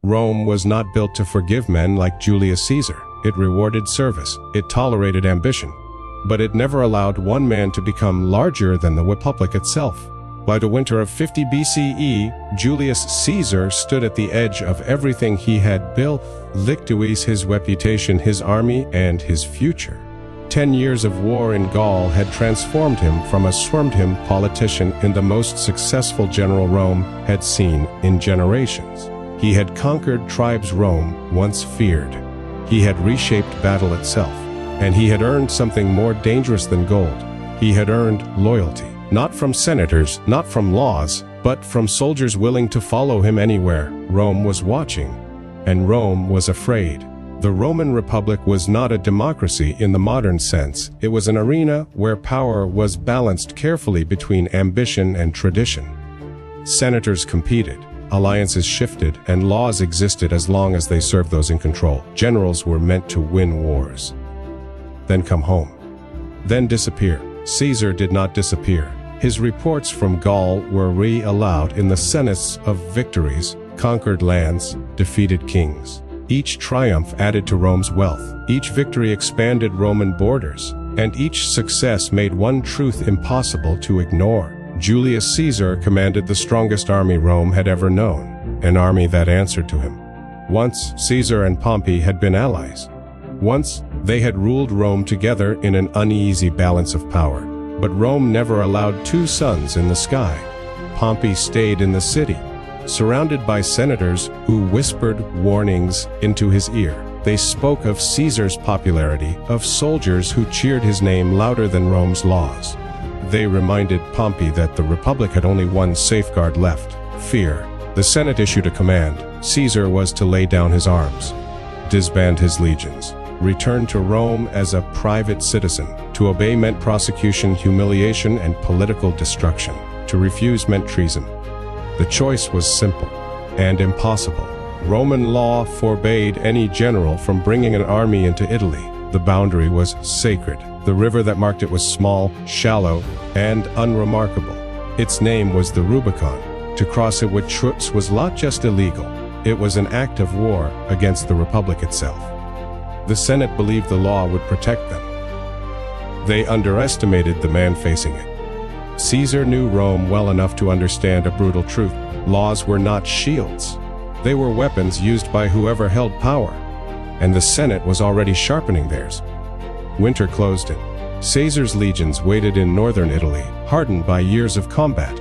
Rome was not built to forgive men like Julius Caesar. It rewarded service. It tolerated ambition. But it never allowed one man to become larger than the republic itself. By the winter of 50 BCE, Julius Caesar stood at the edge of everything he had built, his reputation, his army, and his future. 10 years of war in Gaul had transformed him from a politician into the most successful general Rome had seen in generations. He had conquered tribes Rome once feared. He had reshaped battle itself. And he had earned something more dangerous than gold. He had earned loyalty. Not from senators, not from laws, but from soldiers willing to follow him anywhere. Rome was watching, and Rome was afraid. The Roman Republic was not a democracy in the modern sense. It was an arena where power was balanced carefully between ambition and tradition. Senators competed, alliances shifted, and laws existed as long as they served those in control. Generals were meant to win wars, then come home, then disappear. Caesar did not disappear. His reports from Gaul were re-allowed in the senates of victories, conquered lands, defeated kings. Each triumph added to Rome's wealth. Each victory expanded Roman borders, and each success made one truth impossible to ignore. Julius Caesar commanded the strongest army Rome had ever known, an army that answered to him. Once, Caesar and Pompey had been allies. Once, they had ruled Rome together in an uneasy balance of power. But Rome never allowed two suns in the sky. Pompey stayed in the city, surrounded by senators who whispered warnings into his ear. They spoke of Caesar's popularity, of soldiers who cheered his name louder than Rome's laws. They reminded Pompey that the Republic had only one safeguard left: fear. The Senate issued a command. Caesar was to lay down his arms, disband his legions, return to Rome as a private citizen. To obey meant prosecution, humiliation, and political destruction. To refuse meant treason. The choice was simple and impossible. Roman law forbade any general from bringing an army into Italy. The boundary was sacred. The river that marked it was small, shallow, and unremarkable. Its name was the Rubicon. To cross it with troops was not just illegal, it was an act of war against the Republic itself. The Senate believed the law would protect them. They underestimated the man facing it. Caesar knew Rome well enough to understand a brutal truth. Laws were not shields. They were weapons used by whoever held power, and the Senate was already sharpening theirs. Winter closed in. Caesar's legions waited in northern Italy, hardened by years of combat.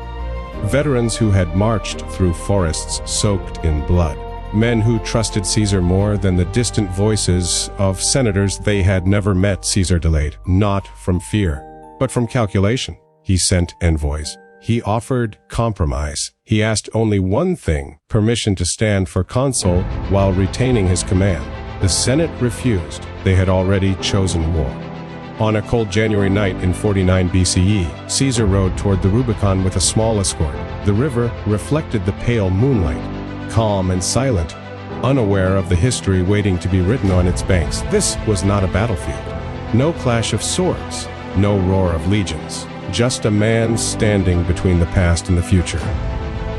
Veterans who had marched through forests soaked in blood. Men who trusted Caesar more than the distant voices of senators they had never met. Caesar delayed, not from fear, but from calculation. He sent envoys. He offered compromise. He asked only one thing: permission to stand for consul while retaining his command. The Senate refused. They had already chosen war. On a cold January night in 49 BCE, Caesar rode toward the Rubicon with a small escort. The river reflected the pale moonlight, calm and silent, unaware of the history waiting to be written on its banks. This was not a battlefield. No clash of swords, no roar of legions, just a man standing between the past and the future.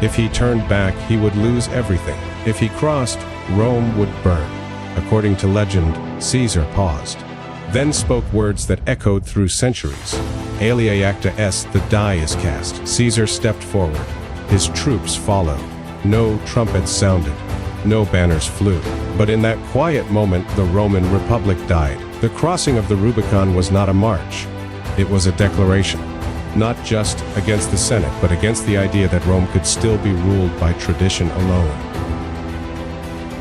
If he turned back, he would lose everything. If he crossed, Rome would burn. According to legend, Caesar paused, then spoke words that echoed through centuries. Alia acta est, the die is cast. Caesar stepped forward. His troops followed. No trumpets sounded. No banners flew. But in that quiet moment, the Roman Republic died. The crossing of the Rubicon was not a march. It was a declaration. Not just against the Senate, but against the idea that Rome could still be ruled by tradition alone.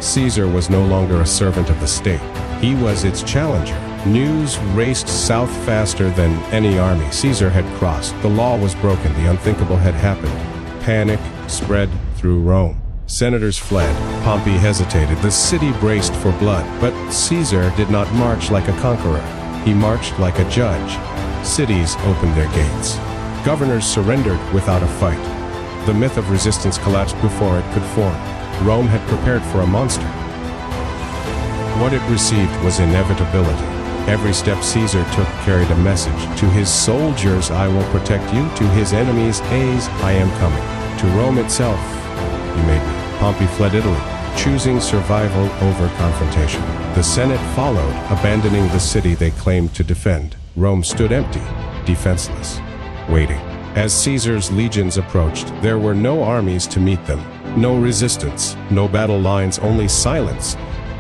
Caesar was no longer a servant of the state. He was its challenger. News raced south faster than any army. Caesar had crossed. The law was broken. The unthinkable had happened. Panic spread through Rome. Senators fled. Pompey hesitated. The city braced for blood. But Caesar did not march like a conqueror. He marched like a judge. Cities opened their gates. Governors surrendered without a fight. The myth of resistance collapsed before it could form. Rome had prepared for a monster. What it received was inevitability. Every step Caesar took carried a message. To his soldiers, I will protect you. To his enemies, I am coming. To Rome itself, you made me. Pompey fled Italy. choosing survival over confrontation. The Senate followed, abandoning the city they claimed to defend. Rome stood empty, defenseless, waiting. As Caesar's legions approached, there were no armies to meet them, no resistance, no battle lines, only silence.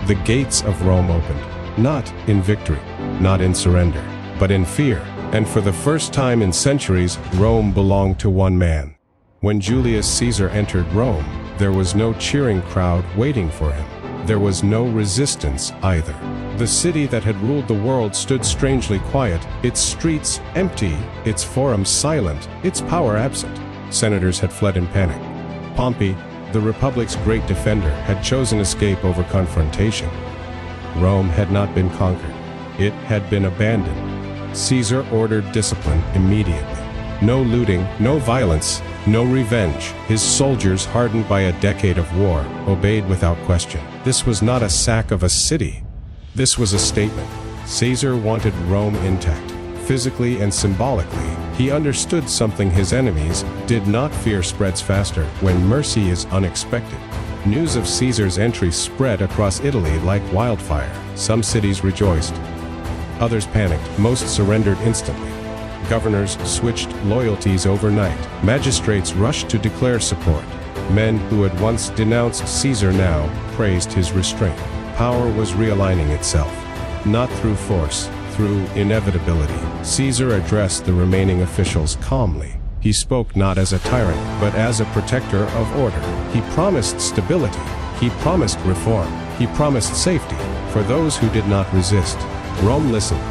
The gates of Rome opened, not in victory, not in surrender, but in fear. And for the first time in centuries, Rome belonged to one man. When Julius Caesar entered Rome, there was no cheering crowd waiting for him. There was no resistance either. The city that had ruled the world stood strangely quiet, its streets empty, its forum silent, its power absent. Senators had fled in panic. Pompey, the Republic's great defender, had chosen escape over confrontation. Rome had not been conquered. It had been abandoned. Caesar ordered discipline immediately. No looting, no violence, no revenge. His soldiers, hardened by a decade of war, obeyed without question. This was not a sack of a city. This was a statement. Caesar wanted Rome intact, physically and symbolically. He understood something his enemies did not fear spreads faster when mercy is unexpected. News of Caesar's entry spread across Italy like wildfire. Some cities rejoiced. Others panicked. Most surrendered instantly. Governors switched loyalties overnight. Magistrates rushed to declare support. Men who had once denounced Caesar now praised his restraint. Power was realigning itself, not through force, through inevitability. Caesar addressed the remaining officials calmly. He spoke not as a tyrant, but as a protector of order. He promised stability. He promised reform. He promised safety for those who did not resist. Rome listened,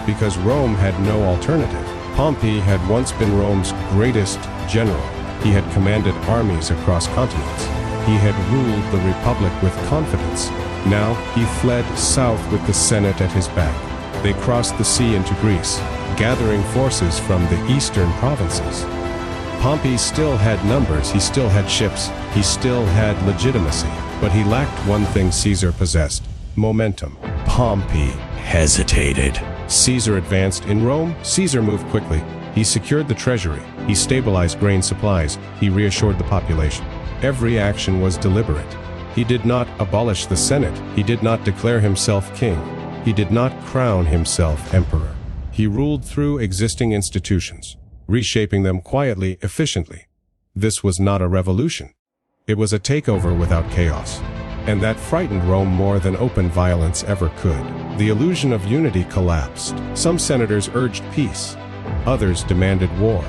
because Rome had no alternative. Pompey had once been Rome's greatest general. He had commanded armies across continents. He had ruled the Republic with confidence. Now he fled south with the Senate at his back. They crossed the sea into Greece, gathering forces from the eastern provinces. Pompey still had numbers, he still had ships, he still had legitimacy, but he lacked one thing Caesar possessed: momentum. Pompey hesitated. Caesar advanced. In Rome, Caesar moved quickly. He secured the treasury. He stabilized grain supplies. He reassured the population. Every action was deliberate. He did not abolish the Senate. He did not declare himself king. He did not crown himself emperor. He ruled through existing institutions, reshaping them quietly, efficiently. This was not a revolution. It was a takeover without chaos. And that frightened Rome more than open violence ever could. The illusion of unity collapsed. Some senators urged peace. Others demanded war.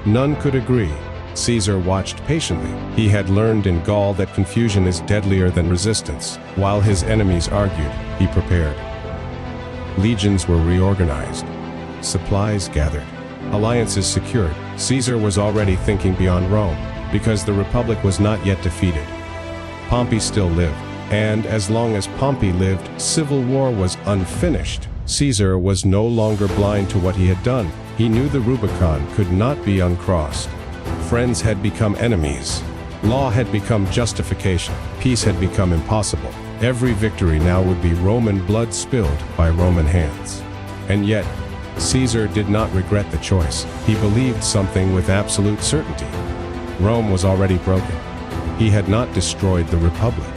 None could agree. Caesar watched patiently. He had learned in Gaul that confusion is deadlier than resistance. While his enemies argued, he prepared. Legions were reorganized. Supplies gathered. Alliances secured. Caesar was already thinking beyond Rome, because the Republic was not yet defeated. Pompey still lived, and as long as Pompey lived, civil war was unfinished. Caesar was no longer blind to what he had done. He knew the Rubicon could not be uncrossed. Friends had become enemies. Law had become justification. Peace had become impossible. Every victory now would be Roman blood spilled by Roman hands. And yet, Caesar did not regret the choice. He believed something with absolute certainty. Rome was already broken. He had not destroyed the Republic.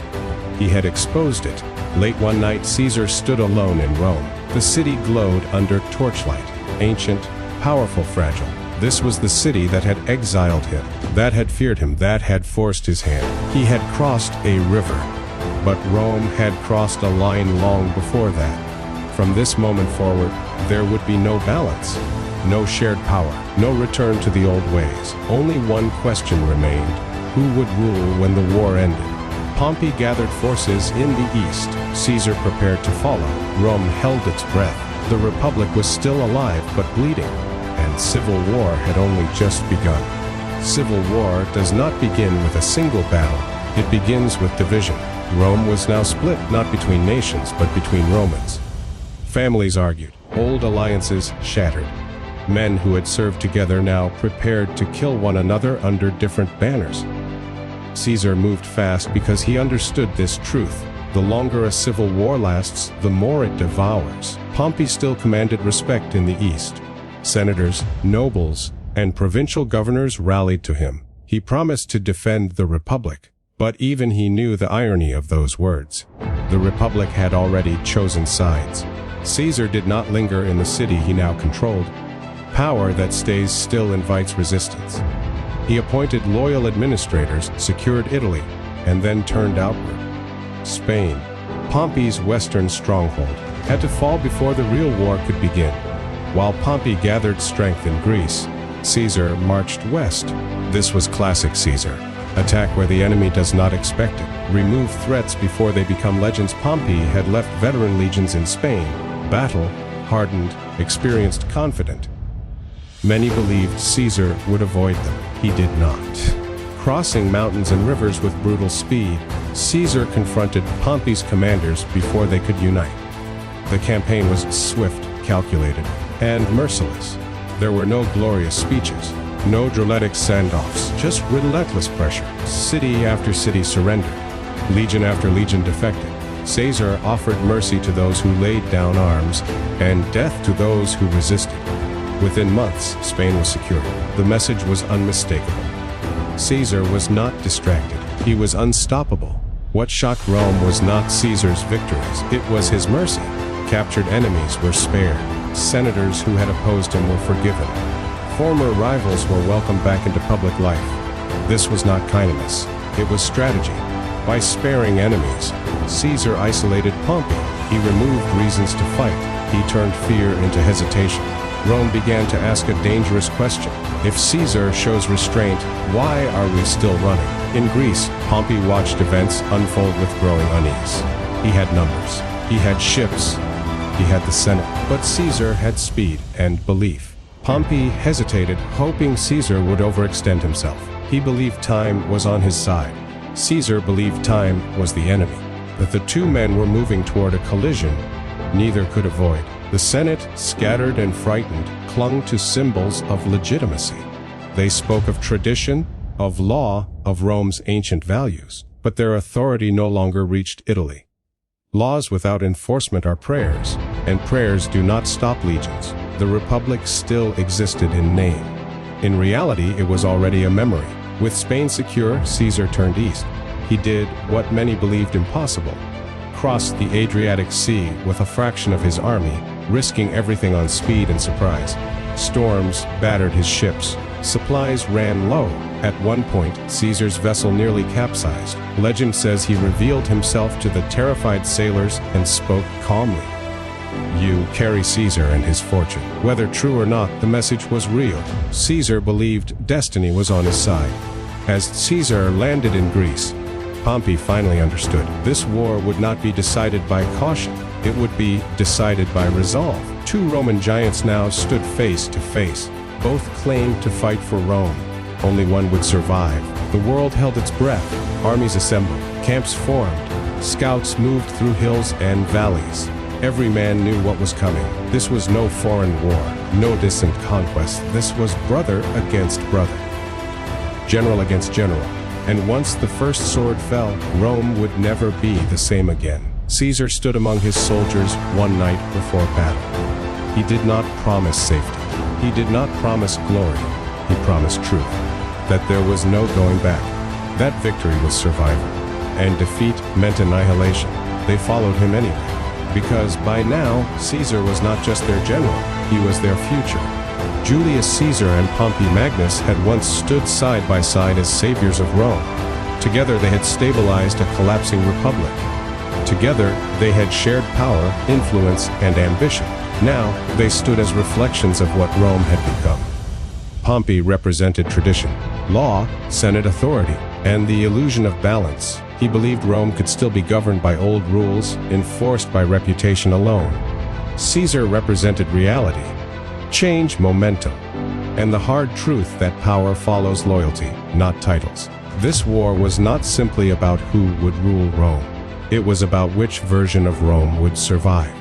He had exposed it. Late one night, Caesar stood alone in Rome. The city glowed under torchlight. Ancient, powerful, fragile. This was the city that had exiled him, that had feared him, that had forced his hand. He had crossed a river, but Rome had crossed a line long before that. From this moment forward, there would be no balance, no shared power, no return to the old ways. Only one question remained: who would rule when the war ended? Pompey gathered forces in the east. Caesar prepared to follow. Rome held its breath. The Republic was still alive but bleeding, and civil war had only just begun. Civil war does not begin with a single battle. It begins with division. Rome was now split, not between nations, but between Romans. Families argued. Old alliances shattered. Men who had served together now prepared to kill one another under different banners. Caesar moved fast because he understood this truth. The longer a civil war lasts, the more it devours. Pompey still commanded respect in the east. Senators, nobles, and provincial governors rallied to him. He promised to defend the Republic, But even he knew the irony of those words. The Republic had already chosen sides. Caesar did not linger in the city he now controlled. Power that stays still invites resistance. He appointed loyal administrators, secured Italy, and then turned outward. Spain, Pompey's western stronghold, had to fall before the real war could begin. While Pompey gathered strength in Greece, Caesar marched west. This was classic Caesar. Attack where the enemy does not expect it. Remove threats before they become legends. Pompey had left veteran legions in Spain, battle, hardened, experienced, confident. Many believed Caesar would avoid them. He did not. Crossing mountains and rivers with brutal speed, Caesar confronted Pompey's commanders before they could unite. The campaign was swift, calculated, and merciless. There were no glorious speeches, no dramatic send-offs, just relentless pressure. City after city surrendered. Legion after legion defected. Caesar offered mercy to those who laid down arms, and death to those who resisted. Within months, Spain was secured. The message was unmistakable. Caesar was not distracted. He was unstoppable. What shocked Rome was not Caesar's victories, it was his mercy. Captured enemies were spared. Senators who had opposed him were forgiven. Former rivals were welcomed back into public life. This was not kindness, it was strategy. By sparing enemies, Caesar isolated Pompey. He removed reasons to fight. He turned fear into hesitation. Rome began to ask a dangerous question. If Caesar shows restraint, why are we still running? In Greece, Pompey watched events unfold with growing unease. He had numbers. He had ships. He had the Senate. But Caesar had speed and belief. Pompey hesitated, hoping Caesar would overextend himself. He believed time was on his side. Caesar believed time was the enemy. That the two men were moving toward a collision neither could avoid. The Senate, scattered and frightened, clung to symbols of legitimacy. They spoke of tradition, of law, of Rome's ancient values, but their authority no longer reached Italy. Laws without enforcement are prayers, and prayers do not stop legions. The Republic still existed in name. In reality, it was already a memory. With Spain secure, Caesar turned east. He did what many believed impossible: crossed the Adriatic Sea with a fraction of his army, risking everything on speed and surprise. Storms battered his ships. Supplies ran low. At one point, Caesar's vessel nearly capsized. Legend says he revealed himself to the terrified sailors and spoke calmly. "You carry Caesar and his fortune." Whether true or not, the message was real. Caesar believed destiny was on his side. As Caesar landed in Greece, Pompey finally understood. This war would not be decided by caution. It would be decided by resolve. Two Roman giants now stood face to face. Both claimed to fight for Rome. Only one would survive. The world held its breath. Armies assembled. Camps formed. Scouts moved through hills and valleys. Every man knew what was coming. This was no foreign war, no distant conquest. This was brother against brother, general against general. And once the first sword fell, Rome would never be the same again. Caesar stood among his soldiers one night before battle. He did not promise safety. He did not promise glory. He promised truth, that there was no going back. That victory was survival, and defeat meant annihilation. They followed him anyway, because by now, Caesar was not just their general, he was their future. Julius Caesar and Pompey Magnus had once stood side by side as saviors of Rome. Together they had stabilized a collapsing republic. Together they had shared power, influence, and ambition. Now they stood as reflections of what Rome had become. Pompey represented tradition, law, Senate authority, and the illusion of balance. He believed Rome could still be governed by old rules, enforced by reputation alone. Caesar represented reality, change, momentum, and the hard truth that power follows loyalty, not titles. This war was not simply about who would rule Rome. It was about which version of Rome would survive.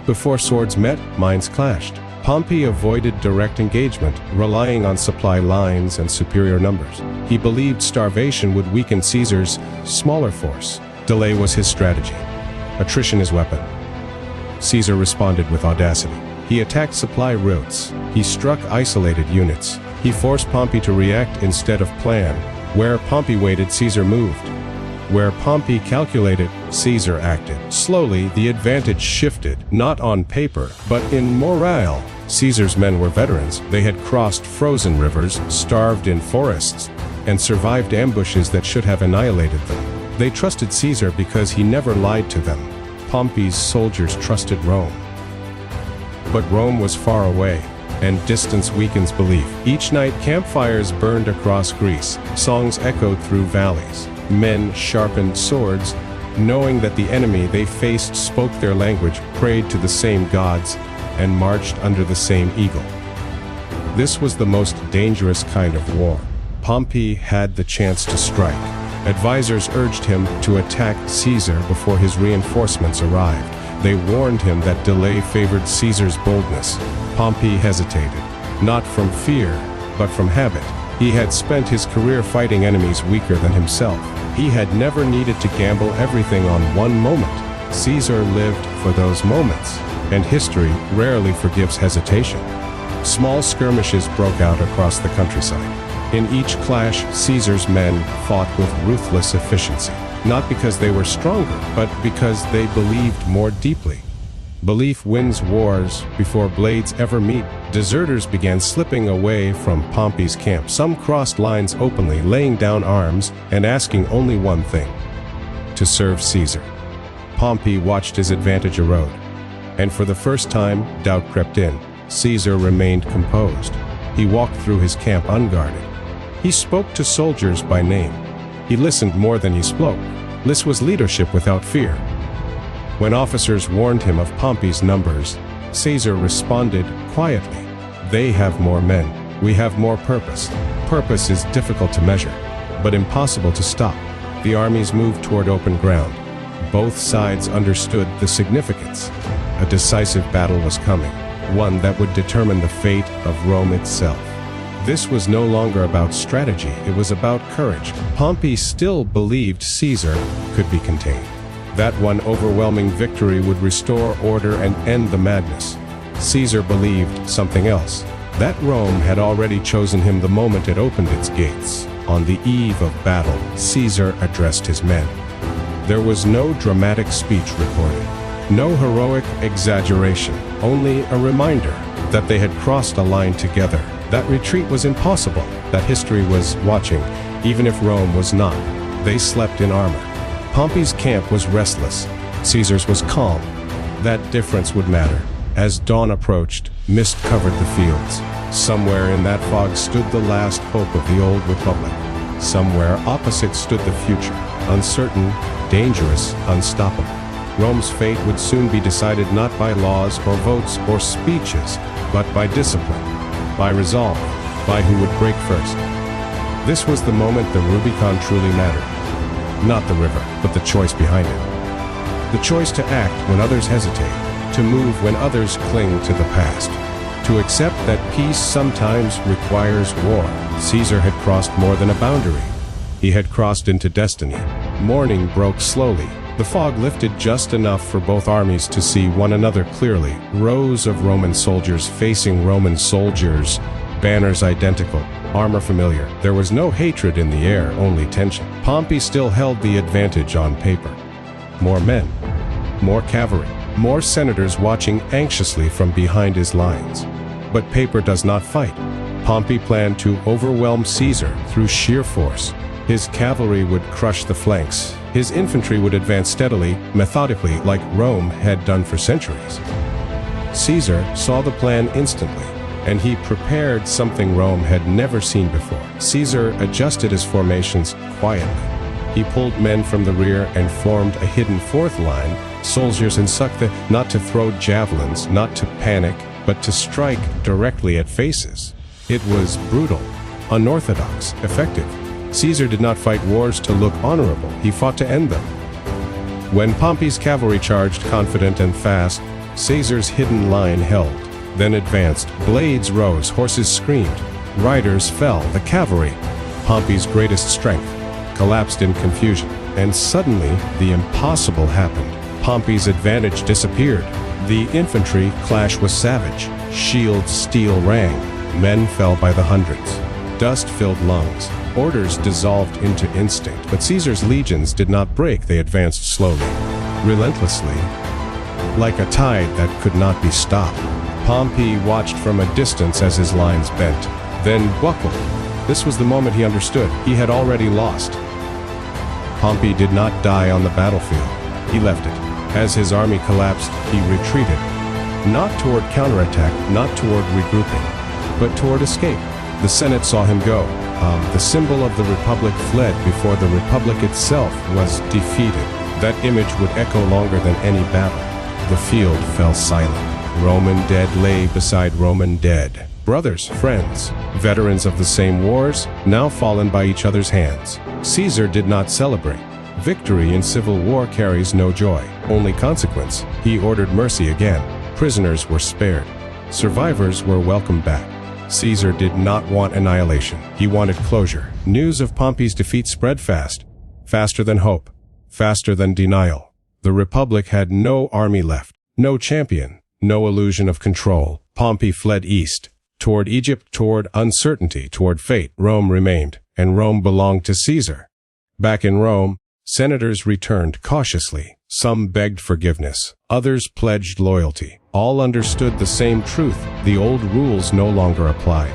Before swords met, minds clashed. Pompey avoided direct engagement, relying on supply lines and superior numbers. He believed starvation would weaken Caesar's smaller force. Delay was his strategy. Attrition his weapon. Caesar responded with audacity. He attacked supply routes. He struck isolated units. He forced Pompey to react instead of plan. Where Pompey waited, Caesar moved. Where Pompey calculated, Caesar acted. Slowly, the advantage shifted, not on paper, but in morale. Caesar's men were veterans. They had crossed frozen rivers, starved in forests, and survived ambushes that should have annihilated them. They trusted Caesar because he never lied to them. Pompey's soldiers trusted Rome. But Rome was far away, and distance weakens belief. Each night, campfires burned across Greece. Songs echoed through valleys. Men sharpened swords, knowing that the enemy they faced spoke their language, prayed to the same gods, and marched under the same eagle. This was the most dangerous kind of war. Pompey had the chance to strike. Advisors urged him to attack Caesar before his reinforcements arrived. They warned him that delay favored Caesar's boldness. Pompey hesitated, not from fear, but from habit. He had spent his career fighting enemies weaker than himself. He had never needed to gamble everything on one moment. Caesar lived for those moments, and history rarely forgives hesitation. Small skirmishes broke out across the countryside. In each clash, Caesar's men fought with ruthless efficiency, not because they were stronger, but because they believed more deeply. Belief wins wars before blades ever meet. Deserters began slipping away from Pompey's camp. Some crossed lines openly, laying down arms and asking only one thing: to serve Caesar. Pompey watched his advantage erode, and for the first time, doubt crept in. Caesar remained composed. He walked through his camp unguarded. He spoke to soldiers by name. He listened more than he spoke. This was leadership without fear. When officers warned him of Pompey's numbers, Caesar responded quietly, "They have more men. We have more purpose." Purpose is difficult to measure, but impossible to stop. The armies moved toward open ground. Both sides understood the significance. A decisive battle was coming, one that would determine the fate of Rome itself. This was no longer about strategy, it was about courage. Pompey still believed Caesar could be contained. That one overwhelming victory would restore order and end the madness. Caesar believed something else, that Rome had already chosen him the moment it opened its gates. On the eve of battle, Caesar addressed his men. There was no dramatic speech recorded, no heroic exaggeration, only a reminder that they had crossed a line together. That retreat was impossible, that history was watching, even if Rome was not. They slept in armor. Pompey's camp was restless. Caesar's was calm. That difference would matter. As dawn approached, mist covered the fields. Somewhere in that fog stood the last hope of the old republic. Somewhere opposite stood the future, uncertain, dangerous, unstoppable. Rome's fate would soon be decided not by laws or votes or speeches, but by discipline, by resolve, by who would break first. This was the moment the Rubicon truly mattered. Not the river, but the choice behind it. The choice to act when others hesitate, to move when others cling to the past, to accept that peace sometimes requires war. Caesar had crossed more than a boundary. He had crossed into destiny. Morning broke slowly. The fog lifted just enough for both armies to see one another clearly. Rows of Roman soldiers facing Roman soldiers, banners identical, armor familiar. There was no hatred in the air, only tension. Pompey still held the advantage on paper. More men, more cavalry, more senators watching anxiously from behind his lines. But paper does not fight. Pompey planned to overwhelm Caesar through sheer force. His cavalry would crush the flanks. His infantry would advance steadily, methodically, like Rome had done for centuries. Caesar saw the plan instantly, and he prepared something Rome had never seen before. Caesar adjusted his formations quietly. He pulled men from the rear and formed a hidden fourth line, soldiers in succor, not to throw javelins, not to panic, but to strike directly at faces. It was brutal, unorthodox, effective. Caesar did not fight wars to look honorable, he fought to end them. When Pompey's cavalry charged confident and fast, Caesar's hidden line held, then advanced. Blades rose, horses screamed, riders fell. The cavalry, Pompey's greatest strength, collapsed in confusion. And suddenly, the impossible happened. Pompey's advantage disappeared. The infantry clash was savage. Shields, steel rang. Men fell by the hundreds. Dust filled lungs. Orders dissolved into instinct, but Caesar's legions did not break. They advanced slowly, relentlessly, like a tide that could not be stopped. Pompey watched from a distance as his lines bent, then buckled. This was the moment he understood. He had already lost. Pompey did not die on the battlefield. He left it. As his army collapsed, he retreated. Not toward counterattack, not toward regrouping, but toward escape. The Senate saw him go. The symbol of the Republic fled before the Republic itself was defeated. That image would echo longer than any battle. The field fell silent. Roman dead lay beside Roman dead. Brothers, friends, veterans of the same wars, now fallen by each other's hands. Caesar did not celebrate. Victory in civil war carries no joy, only consequence. He ordered mercy again. Prisoners were spared. Survivors were welcomed back. Caesar did not want annihilation. He wanted closure. News of Pompey's defeat spread fast, faster than hope, faster than denial. The Republic had no army left, no champion, no illusion of control. Pompey fled east, toward Egypt, toward uncertainty, toward fate. Rome remained, and Rome belonged to Caesar. Back in Rome, senators returned cautiously. Some begged forgiveness. Others pledged loyalty. All understood the same truth. The old rules no longer applied.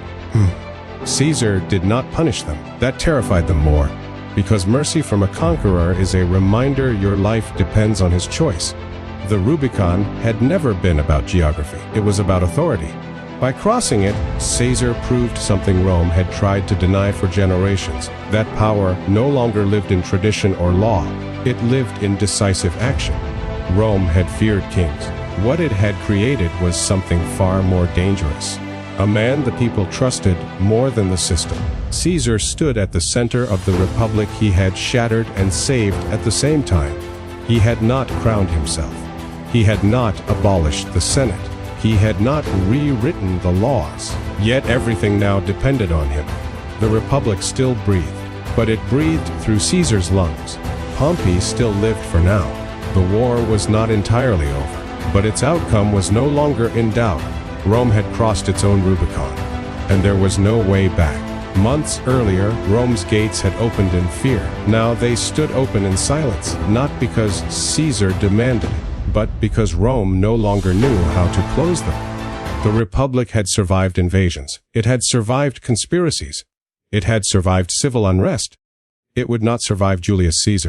Caesar did not punish them. That terrified them more, because mercy from a conqueror is a reminder your life depends on his choice. The Rubicon had never been about geography. It was about authority. By crossing it, Caesar proved something Rome had tried to deny for generations. That power no longer lived in tradition or law. It lived in decisive action. Rome had feared kings. What it had created was something far more dangerous. A man the people trusted more than the system. Caesar stood at the center of the republic he had shattered and saved at the same time. He had not crowned himself. He had not abolished the Senate. He had not rewritten the laws. Yet everything now depended on him. The republic still breathed, but it breathed through Caesar's lungs. Pompey still lived for now. The war was not entirely over, but its outcome was no longer in doubt. Rome had crossed its own Rubicon, and there was no way back. Months earlier, Rome's gates had opened in fear. Now they stood open in silence, not because Caesar demanded it, but because Rome no longer knew how to close them. The Republic had survived invasions. It had survived conspiracies. It had survived civil unrest. It would not survive Julius Caesar.